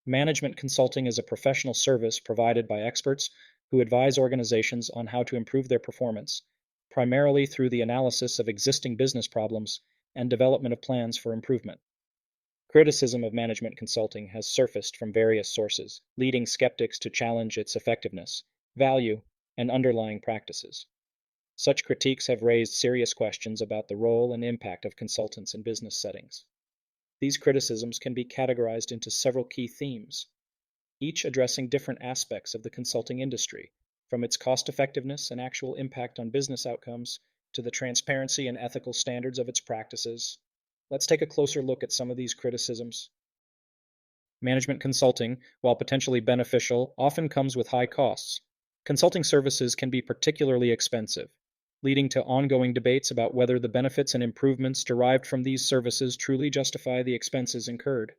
Management consulting is a professional service provided by experts who advise organizations on how to improve their performance, primarily through the analysis of existing business problems and development of plans for improvement. Criticism of management consulting has surfaced from various sources, leading skeptics to challenge its effectiveness, value, and underlying practices. Such critiques have raised serious questions about the role and impact of consultants in business settings. These criticisms can be categorized into several key themes, each addressing different aspects of the consulting industry, from its cost effectiveness and actual impact on business outcomes to the transparency and ethical standards of its practices. Let's take a closer look at some of these criticisms. Management consulting, while potentially beneficial, often comes with high costs. Consulting services can be particularly expensive, leading to ongoing debates about whether the benefits and improvements derived from these services truly justify the expenses incurred.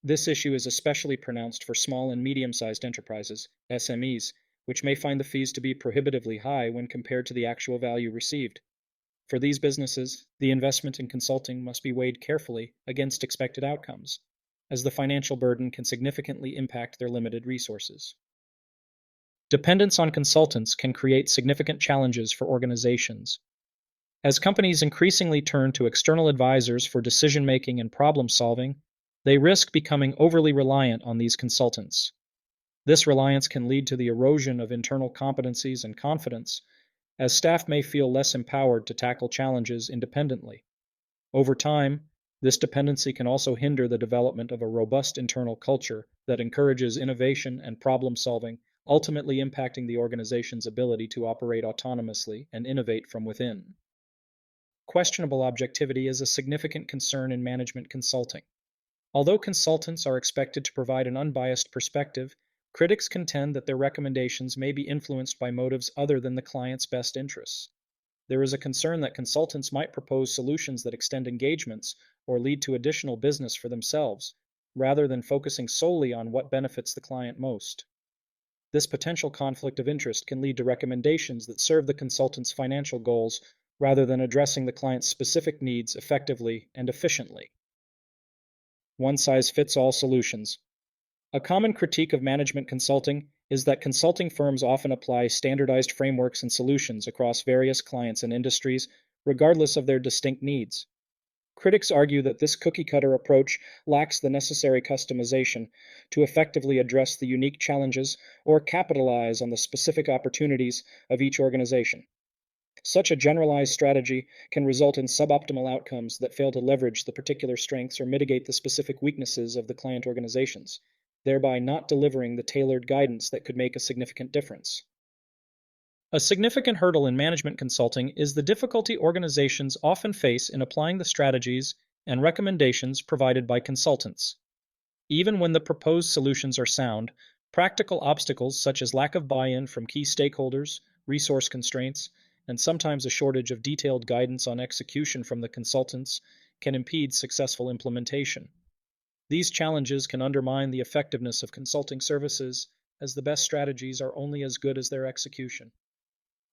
This issue is especially pronounced for small and medium-sized enterprises, SMEs, which may find the fees to be prohibitively high when compared to the actual value received. For these businesses, the investment in consulting must be weighed carefully against expected outcomes, as the financial burden can significantly impact their limited resources. Dependence on consultants can create significant challenges for organizations. As companies increasingly turn to external advisors for decision-making and problem-solving, they risk becoming overly reliant on these consultants. This reliance can lead to the erosion of internal competencies and confidence, as staff may feel less empowered to tackle challenges independently. Over time, this dependency can also hinder the development of a robust internal culture that encourages innovation and problem-solving, ultimately impacting the organization's ability to operate autonomously and innovate from within. Questionable objectivity is a significant concern in management consulting. Although consultants are expected to provide an unbiased perspective, critics contend that their recommendations may be influenced by motives other than the client's best interests. There is a concern that consultants might propose solutions that extend engagements or lead to additional business for themselves, rather than focusing solely on what benefits the client most. This potential conflict of interest can lead to recommendations that serve the consultant's financial goals rather than addressing the client's specific needs effectively and efficiently. One-size-fits-all solutions. A common critique of management consulting is that consulting firms often apply standardized frameworks and solutions across various clients and industries, regardless of their distinct needs. Critics argue that this cookie-cutter approach lacks the necessary customization to effectively address the unique challenges or capitalize on the specific opportunities of each organization. Such a generalized strategy can result in suboptimal outcomes that fail to leverage the particular strengths or mitigate the specific weaknesses of the client organizations, thereby not delivering the tailored guidance that could make a significant difference. A significant hurdle in management consulting is the difficulty organizations often face in applying the strategies and recommendations provided by consultants. Even when the proposed solutions are sound, practical obstacles such as lack of buy-in from key stakeholders, resource constraints, and sometimes a shortage of detailed guidance on execution from the consultants can impede successful implementation. These challenges can undermine the effectiveness of consulting services, as the best strategies are only as good as their execution.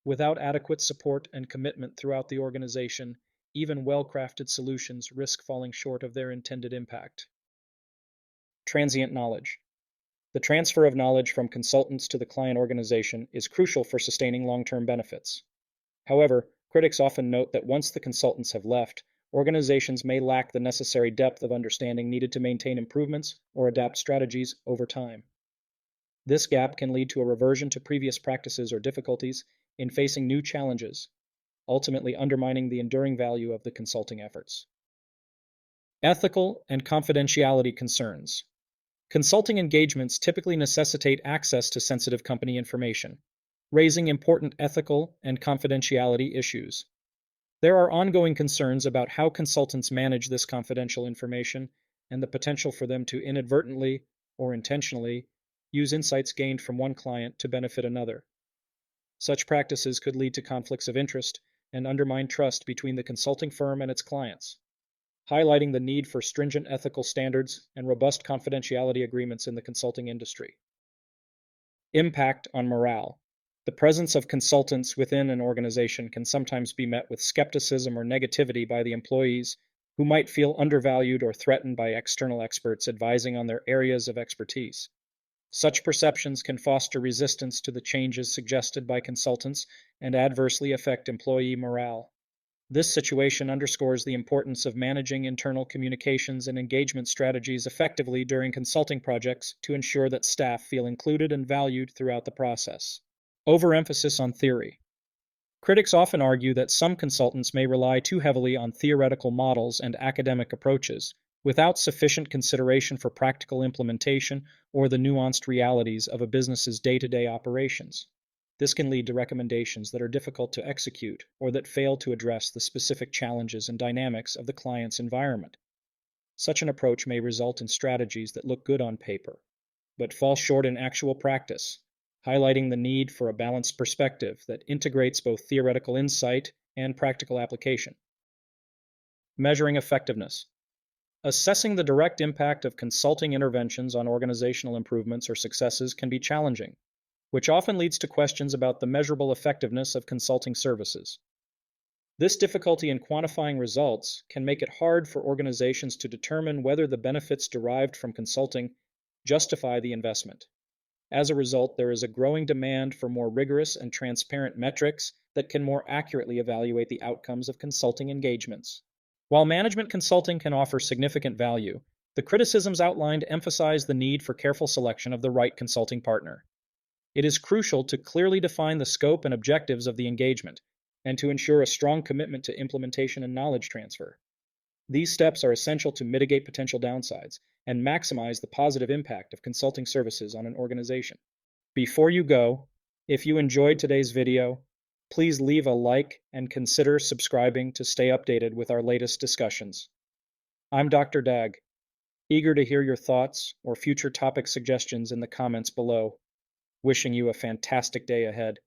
Without adequate support and commitment throughout the organization, even well-crafted solutions risk falling short of their intended impact. Transient knowledge. The transfer of knowledge from consultants to the client organization is crucial for sustaining long-term benefits. However, critics often note that once the consultants have left, organizations may lack the necessary depth of understanding needed to maintain improvements or adapt strategies over time. This gap can lead to a reversion to previous practices or difficulties in facing new challenges, ultimately undermining the enduring value of the consulting efforts. Ethical and confidentiality concerns. Consulting engagements typically necessitate access to sensitive company information, raising important ethical and confidentiality issues. There are ongoing concerns about how consultants manage this confidential information and the potential for them to inadvertently or intentionally use insights gained from one client to benefit another. Such practices could lead to conflicts of interest and undermine trust between the consulting firm and its clients, highlighting the need for stringent ethical standards and robust confidentiality agreements in the consulting industry. Impact on morale. The presence of consultants within an organization can sometimes be met with skepticism or negativity by the employees who might feel undervalued or threatened by external experts advising on their areas of expertise. Such perceptions can foster resistance to the changes suggested by consultants and adversely affect employee morale. This situation underscores the importance of managing internal communications and engagement strategies effectively during consulting projects to ensure that staff feel included and valued throughout the process. Overemphasis on theory. Critics often argue that some consultants may rely too heavily on theoretical models and academic approaches, without sufficient consideration for practical implementation or the nuanced realities of a business's day-to-day operations. This can lead to recommendations that are difficult to execute or that fail to address the specific challenges and dynamics of the client's environment. Such an approach may result in strategies that look good on paper, but fall short in actual practice, highlighting the need for a balanced perspective that integrates both theoretical insight and practical application. Measuring effectiveness. Assessing the direct impact of consulting interventions on organizational improvements or successes can be challenging, which often leads to questions about the measurable effectiveness of consulting services. This difficulty in quantifying results can make it hard for organizations to determine whether the benefits derived from consulting justify the investment. As a result, there is a growing demand for more rigorous and transparent metrics that can more accurately evaluate the outcomes of consulting engagements. While management consulting can offer significant value, the criticisms outlined emphasize the need for careful selection of the right consulting partner. It is crucial to clearly define the scope and objectives of the engagement, and to ensure a strong commitment to implementation and knowledge transfer. These steps are essential to mitigate potential downsides and maximize the positive impact of consulting services on an organization. Before you go, if you enjoyed today's video, please leave a like and consider subscribing to stay updated with our latest discussions. I'm Dr. Dag, eager to hear your thoughts or future topic suggestions in the comments below. Wishing you a fantastic day ahead.